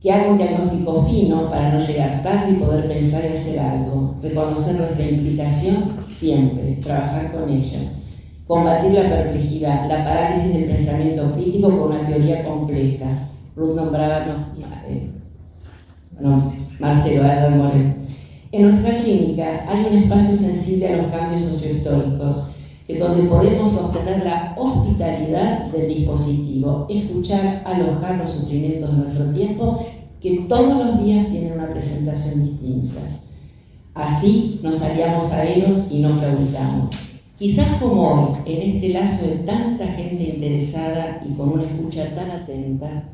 C: que haga un diagnóstico fino para no llegar tarde y poder pensar y hacer algo, reconocer nuestra implicación siempre, trabajar con ella, combatir la perplejidad, la parálisis del pensamiento crítico con una teoría compleja. Ruth nombraba, Marcelo Adler Moreno. En nuestra clínica hay un espacio sensible a los cambios sociohistóricos, donde podemos sostener la hospitalidad del dispositivo, escuchar, alojar los sufrimientos de nuestro tiempo, que todos los días tienen una presentación distinta. Así nos aliamos a ellos y no claudicamos. Quizás como hoy, en este lazo de tanta gente interesada y con una escucha tan atenta,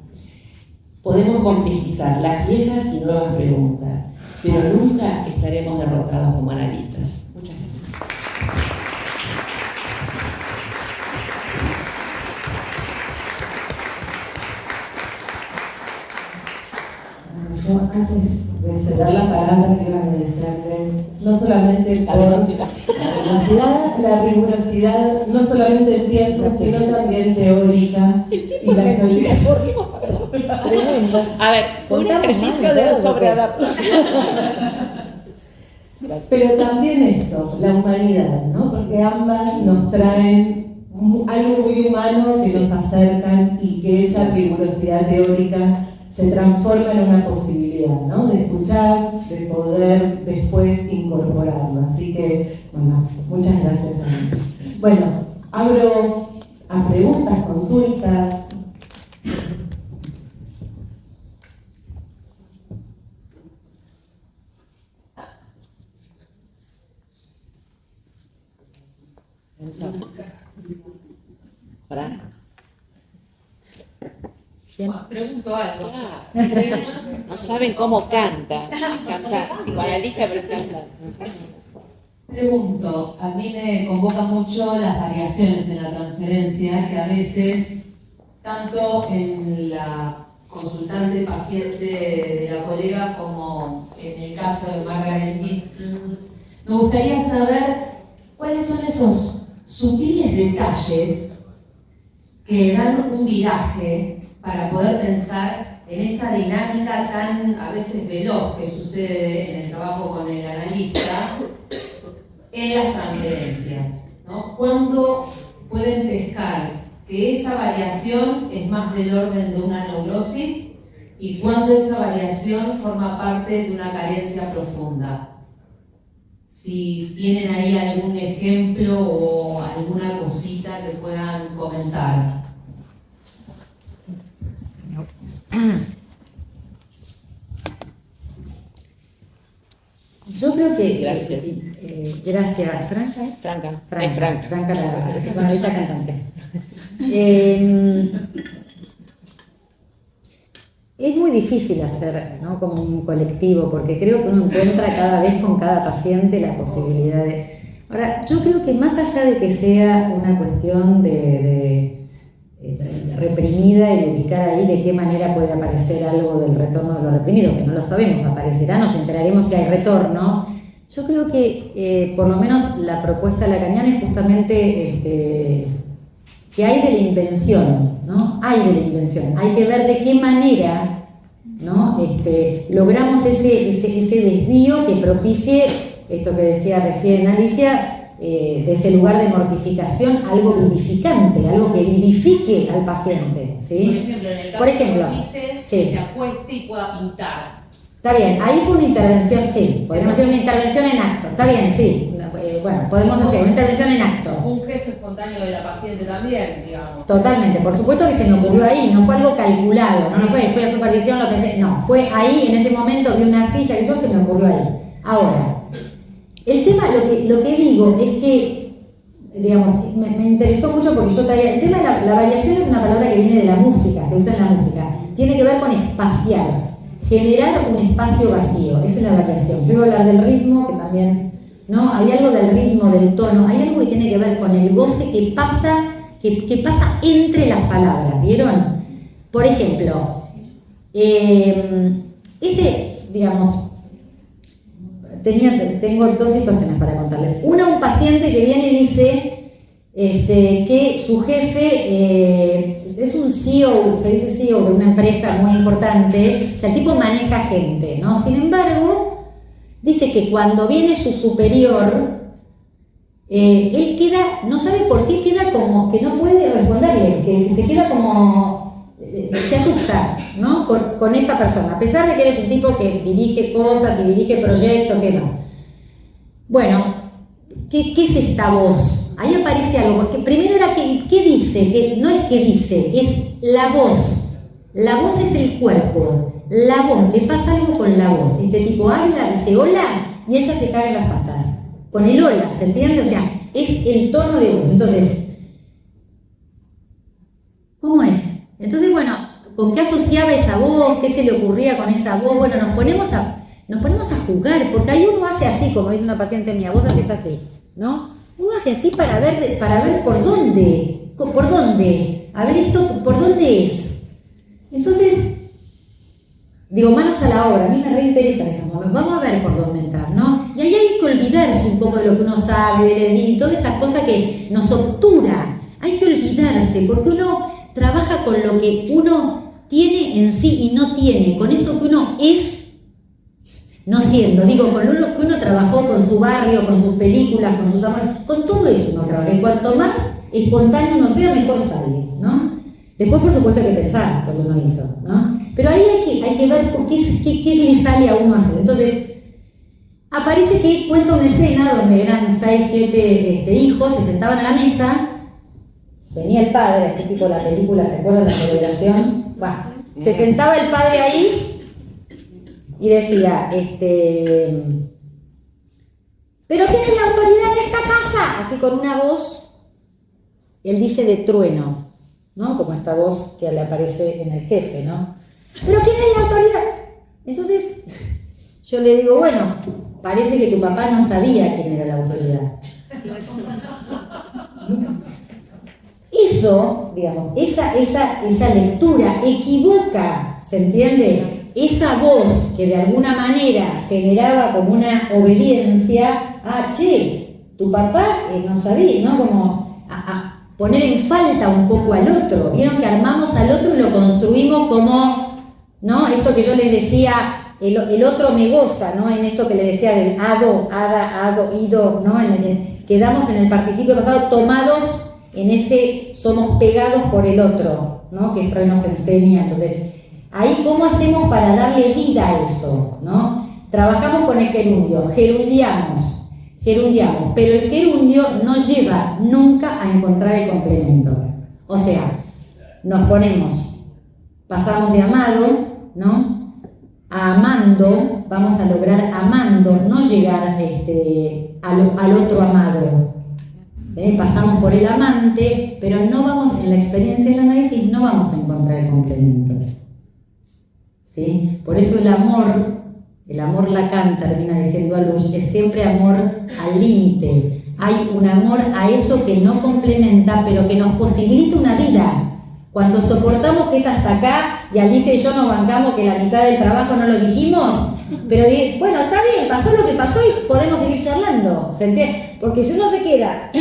C: podemos complejizar las viejas y nuevas preguntas, pero nunca estaremos derrotados como analistas. Muchas gracias.
A: Yo antes de ceder la palabra quiero agradecerles no solamente por la velocidad, la rigurosidad, no solamente en tiempo, sino también teórica y la solidaridad.
C: A ver, fue un ejercicio de sobreadaptación.
A: Pero también eso, la humanidad, ¿no? Porque ambas nos traen algo muy humano que nos acercan y que esa rigurosidad teórica se transforma en una posibilidad, ¿no? De escuchar, de poder después incorporarlo. Así que, bueno, muchas gracias a mí. Bueno, abro a preguntas, consultas.
B: Bien.
D: Pregunto algo.
C: No saben cómo canta. Canta psicoanalista, pero canta.
A: Pregunto, a mí me convoca mucho las variaciones en la transferencia, que a veces, tanto en la consultante paciente de la colega como en el caso de Margaret Mead, me gustaría saber cuáles son esos sutiles detalles que dan un viraje para poder pensar en esa dinámica tan a veces veloz que sucede en el trabajo con el analista en las transferencias, ¿no? ¿Cuándo pueden pescar que esa variación es más del orden de una neurosis y cuándo esa variación forma parte de una carencia profunda? Si tienen ahí algún ejemplo o alguna cosita que puedan comentar.
B: Yo creo que...
C: Gracias.
B: Gracias. ¿Franca es?
C: Franca.
B: Franca,
C: Es Franca.
B: Franca la psicoanalista cantante. Es muy difícil hacer, ¿no?, como un colectivo, porque creo que uno encuentra cada vez con cada paciente la posibilidad de... Ahora, yo creo que más allá de que sea una cuestión de reprimida y de ubicar ahí de qué manera puede aparecer algo del retorno de lo reprimido, que no lo sabemos, aparecerá, nos enteraremos si hay retorno. Yo creo que por lo menos la propuesta lacaniana es justamente que hay de la invención, ¿no? Hay de la invención, hay que ver de qué manera, ¿no?, logramos ese desvío que propicie esto que decía recién Alicia, de ese lugar de mortificación, algo vivificante, algo que vivifique al paciente, ¿sí?
D: Por ejemplo, en el caso
B: Por ejemplo,
D: que viste,
B: sí.
D: que se acueste y pueda pintar.
B: Está bien, ahí fue una intervención, sí, podemos hacer una intervención en acto, está bien, sí, bueno, podemos hacer una intervención en acto.
D: Un gesto espontáneo de la paciente también, digamos.
B: Totalmente, por supuesto que se me ocurrió ahí, no fue algo calculado, no fue a supervisión, lo pensé, no, fue ahí, en ese momento vi una silla y todo se me ocurrió ahí. Ahora, el tema, lo que digo es que, digamos, me interesó mucho porque yo traía, el tema de la variación es una palabra que viene de la música, se usa en la música, tiene que ver con espaciar, generar un espacio vacío, esa es la variación. Yo iba a hablar del ritmo, que también, ¿no? Hay algo del ritmo, del tono, hay algo que tiene que ver con el goce que pasa entre las palabras, ¿vieron? Por ejemplo, digamos, tengo dos situaciones para contarles. Una, un paciente que viene y dice que su jefe es un CEO, se dice CEO de una empresa muy importante, o sea, el tipo maneja gente, ¿no? Sin embargo, dice que cuando viene su superior, él queda, no sabe por qué, queda como que no puede responderle, que se queda como, se asusta, ¿no?, con esa persona, a pesar de que él es un tipo que dirige cosas y dirige proyectos y demás. Bueno, ¿qué es esta voz? Ahí aparece algo, porque primero era ¿qué dice? Que no es que dice, es la voz. La voz es el cuerpo, la voz, le pasa algo con la voz. Este tipo habla, dice hola, y ella se cae en las patas. Con el hola, ¿se entiende? O sea, es el tono de voz. Entonces, ¿cómo es? Entonces, bueno, ¿con qué asociaba esa voz? ¿Qué se le ocurría con esa voz? Bueno, nos ponemos a jugar, porque ahí uno hace así, como dice una paciente mía, vos haces así, ¿no? Uno hace así para ver por dónde, a ver esto, por dónde es. Entonces, digo, manos a la obra, a mí me reinteresan esos momentos, vamos a ver por dónde entrar, ¿no? Y ahí hay que olvidarse un poco de lo que uno sabe, y todas estas cosas que nos obtura, hay que olvidarse, porque uno trabaja con lo que uno tiene en sí y no tiene, con eso que uno es, no siendo, digo, con lo que uno trabajó, con su barrio, con sus películas, con sus amores, con todo eso uno trabaja, y cuanto más espontáneo uno sea, mejor sale, ¿no? Después, por supuesto, hay que pensar lo que uno hizo, ¿no? Pero ahí hay que ver qué le sale a uno hacer. Entonces, aparece que cuenta una escena donde eran 6, 7 hijos, se sentaban a la mesa, venía el padre, así tipo la película, ¿se acuerdan de la celebración? Bueno, se sentaba el padre ahí y decía, ¿pero quién es la autoridad en esta casa? Así con una voz, él dice de trueno, ¿no? Como esta voz que le aparece en el jefe, ¿no? ¿Pero quién es la autoridad? Entonces, yo le digo, bueno, parece que tu papá no sabía quién era la autoridad. Eso, digamos, esa lectura equivoca, ¿se entiende? Esa voz que de alguna manera generaba como una obediencia, tu papá no sabía, ¿no? Como a poner en falta un poco al otro. Vieron que armamos al otro y lo construimos como, ¿no? Esto que yo les decía, el otro me goza, ¿no? En esto que le decía del ado, ada, ado, ido, ¿no? Quedamos en el participio pasado tomados en ese somos pegados por el otro, ¿no? Que Freud nos enseña. Entonces, ahí cómo hacemos para darle vida a eso, ¿no? Trabajamos con el gerundio, gerundiamos, pero el gerundio no lleva nunca a encontrar el complemento. O sea, nos ponemos, pasamos de amado, ¿no? A amando, vamos a lograr amando, no llegar al otro amado. Pasamos por el amante, pero no vamos, en la experiencia del análisis, no vamos a encontrar el complemento. ¿Sí? Por eso el amor Lacan termina diciendo Alush, es siempre amor al límite. Hay un amor a eso que no complementa, pero que nos posibilita una vida. Cuando soportamos que es hasta acá, y Alicia y yo nos bancamos que la mitad del trabajo no lo dijimos, pero bueno, está bien, pasó lo que pasó y podemos seguir charlando, ¿se entiende? Porque si uno se queda,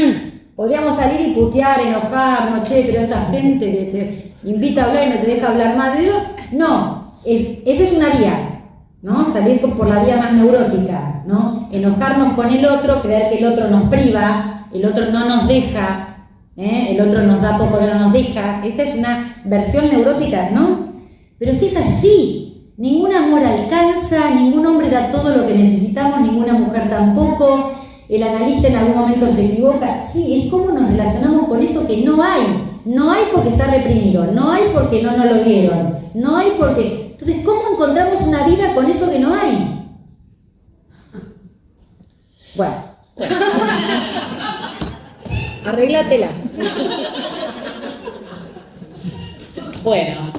B: podríamos salir y putear, enojarnos, pero esta gente que te invita a hablar y no te deja hablar más de ellos, no, esa es una vía, ¿no? Salir por la vía más neurótica, ¿no? Enojarnos con el otro, creer que el otro nos priva, el otro no nos deja, el otro nos da poco, no nos deja. Esta es una versión neurótica, ¿no? Pero es que es así. Ningún amor alcanza, ningún hombre da todo lo que necesitamos, ninguna mujer tampoco. El analista en algún momento se equivoca. Sí, es como nos relacionamos con eso que no hay. No hay porque está reprimido, no hay porque no nos lo dieron, no hay porque... Entonces, ¿cómo encontramos una vida con eso que no hay? Bueno. Arréglatela.
C: Bueno.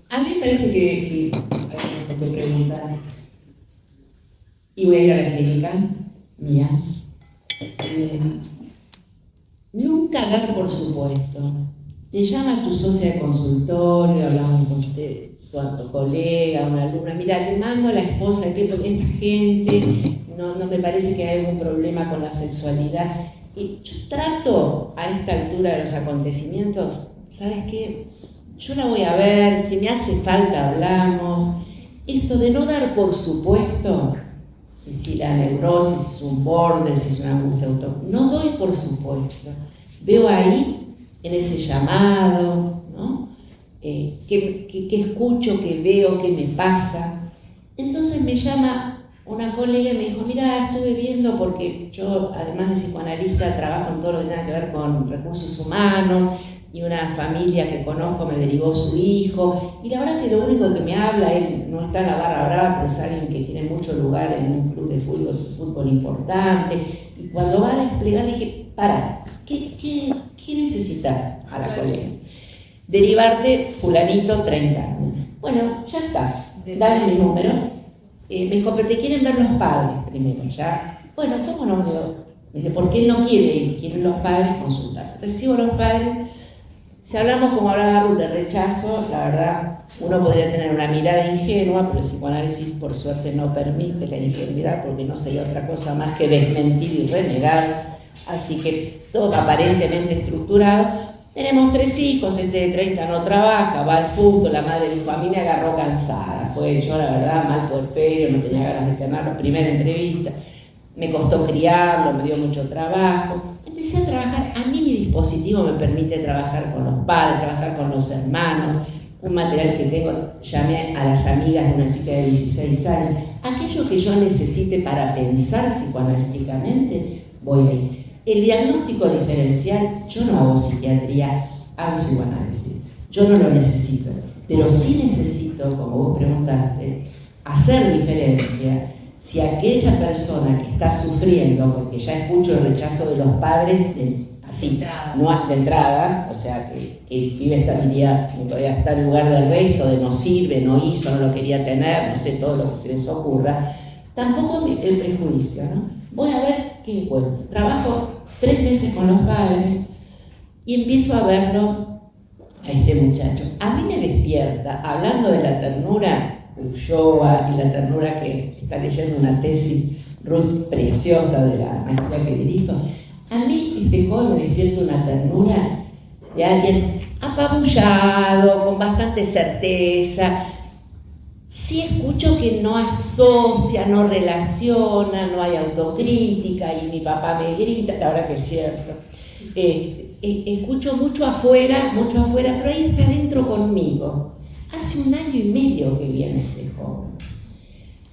C: A mí me parece que hay que preguntar, y voy a ir a la clínica mía. Nunca dar por supuesto. Te llama tu socia de consultorio, hablamos con tu colega, una alumna, mira, te mando a la esposa de esta gente, no me parece que haya algún problema con la sexualidad. Y yo trato a esta altura de los acontecimientos, ¿sabes qué? Yo la voy a ver, si me hace falta hablamos. Esto de no dar por supuesto, si la neurosis es un border, si es una angustia no doy por supuesto. Veo ahí, en ese llamado, ¿no? Que escucho, que veo, que me pasa. Entonces me llama una colega y me dijo, mira, estuve viendo, porque yo, además de psicoanalista, trabajo en todo lo que tenga que ver con recursos humanos, y una familia que conozco me derivó su hijo, y la verdad que lo único que me habla, él no está en la barra brava, pero es alguien que tiene mucho lugar en un club de fútbol importante, y cuando va a desplegar le dije, para, ¿qué necesitas? A la colega. Derivarte fulanito 30 años. Bueno, ya está, dale mi número. Me dijo, pero te quieren ver los padres primero, ¿ya? Bueno, ¿cómo no? Me dice, ¿por qué no quiere ir? Quieren los padres consultar. Recibo a los padres. Si hablamos como hablaba Ruth de rechazo, la verdad, uno podría tener una mirada ingenua, pero el psicoanálisis por suerte no permite la ingenuidad, porque no sería otra cosa más que desmentir y renegar. Así que todo aparentemente estructurado. Tenemos 3 hijos, este de 30 no trabaja, va al fútbol, la madre dijo, a mí me agarró cansada, fue yo la verdad mal puerperio, no tenía ganas de tenerlo, primera entrevista, me costó criarlo, me dio mucho trabajo. Empecé a trabajar, a mí mi dispositivo me permite trabajar con los padres, trabajar con los hermanos, un material que tengo, llamé a las amigas de una chica de 16 años, aquello que yo necesite para pensar psicoanalíticamente, voy ahí. El diagnóstico diferencial, yo no hago psiquiatría, hago psicoanálisis. Yo no lo necesito, pero sí necesito, como vos preguntaste, hacer diferencia Si aquella persona que está sufriendo, porque ya escucho el rechazo de los padres, así, no de entrada, o sea, que vive estabilidad, que podría estar en lugar del resto, de no sirve, no hizo, no lo quería tener, no sé, todo lo que se les ocurra, tampoco el prejuicio, ¿no? Voy a ver qué encuentro. Trabajo 3 meses con los padres y empiezo a verlo a este muchacho. A mí me despierta, hablando de la ternura, Ulloa y la ternura que está leyendo una tesis Ruth preciosa de la maestría que dirijo, a mí este joven me despierta una ternura de alguien apabullado, con bastante certeza. Sí escucho que no asocia, no relaciona, no hay autocrítica y mi papá me grita, la verdad que es cierto. Escucho mucho afuera, pero ahí está adentro conmigo. Hace 1 año y medio que viene este joven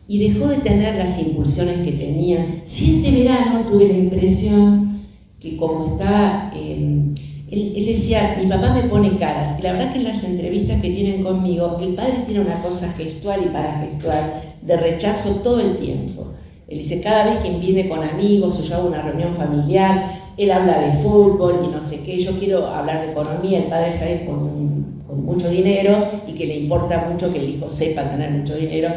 C: y dejó de tener las impulsiones que tenía. Sí, este verano tuve la impresión que como estaba, él decía, mi papá me pone caras, y la verdad que en las entrevistas que tienen conmigo, el padre tiene una cosa gestual y paragestual de rechazo todo el tiempo. Él dice, cada vez que viene con amigos o yo hago una reunión familiar, él habla de fútbol y no sé qué, yo quiero hablar de economía, el padre sale con mucho dinero y que le importa mucho que el hijo sepa tener mucho dinero.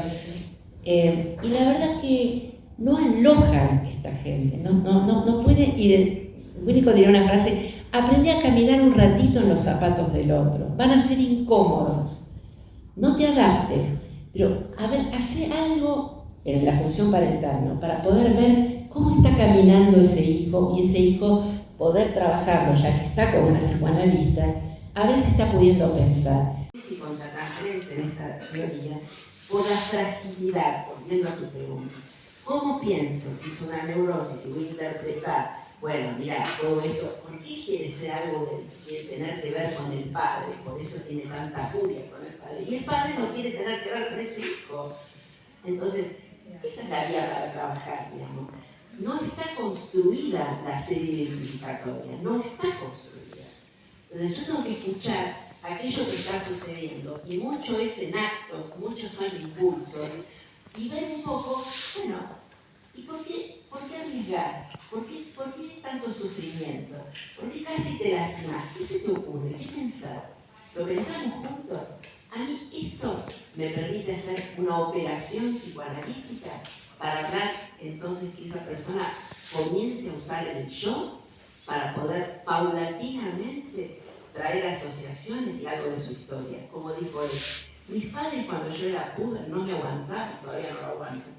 C: Y la verdad que no alojan esta gente, no puede, y el único dirá una frase, aprendí a caminar un ratito en los zapatos del otro, van a ser incómodos, no te adaptes, pero a ver, hace algo en la función parental, ¿no? Para poder ver cómo está caminando ese hijo y ese hijo poder trabajarlo, ya que está con una psicoanalista, a ver si está pudiendo pensar. Si contra transferencia en esta teoría, por la fragilidad, volviendo a tu pregunta, ¿cómo pienso si es una neurosis y voy a interpretar? Bueno, mira, todo esto, ¿por qué quiere ser algo que tener que ver con el padre? Por eso tiene tanta furia con el padre. Y el padre no quiere tener que ver con ese hijo. Entonces, esa es la vía para trabajar, digamos. No está construida la serie identificatoria, no está construida. Entonces yo tengo que escuchar aquello que está sucediendo, y mucho es en actos, muchos son impulsos, y ver un poco, bueno, ¿y por qué arriesgás? ¿Por qué tanto sufrimiento? ¿Por qué casi te lastimas? ¿Qué se te ocurre? ¿Qué pensás? ¿Lo pensamos juntos? A mí esto me permite hacer una operación psicoanalítica para hablar, entonces, que esa persona comience a usar el yo para poder paulatinamente traer asociaciones y algo de su historia. Como dijo él, mis padres cuando yo era puber no me aguantaban, todavía no lo aguanto.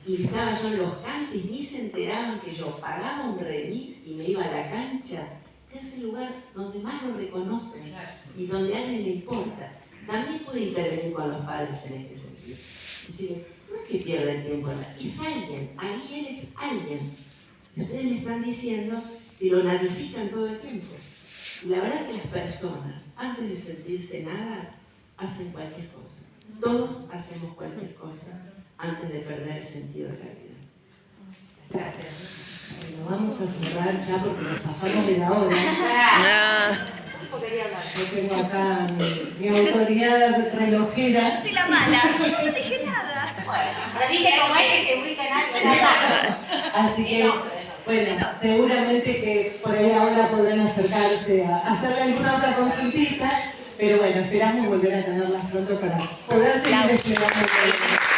C: Y estaba yo en los countries, ni se enteraban que yo pagaba un remis y me iba a la cancha, que es el lugar donde más lo reconocen y donde a alguien le importa. También pude intervenir con los padres en este sentido. Es decir, no es que pierda el tiempo, es alguien, ahí eres alguien. Ustedes me están diciendo que lo narifican todo el tiempo. Y la verdad que las personas, antes de sentirse nada, hacen cualquier cosa. Todos hacemos cualquier cosa antes de perder el sentido de la vida. Gracias.
A: Bueno, vamos a cerrar ya porque nos pasamos de la hora. Yo tengo acá mi autoridad relojera.
E: Yo soy la mala, yo no dije nada. Bueno, viste cómo es que se ubica en algo.
A: Así que, bueno, seguramente que por ahí ahora podrán acercarse a hacerle alguna otra consultita, pero bueno, esperamos volver a tenerlas pronto para poder seguir desplegando.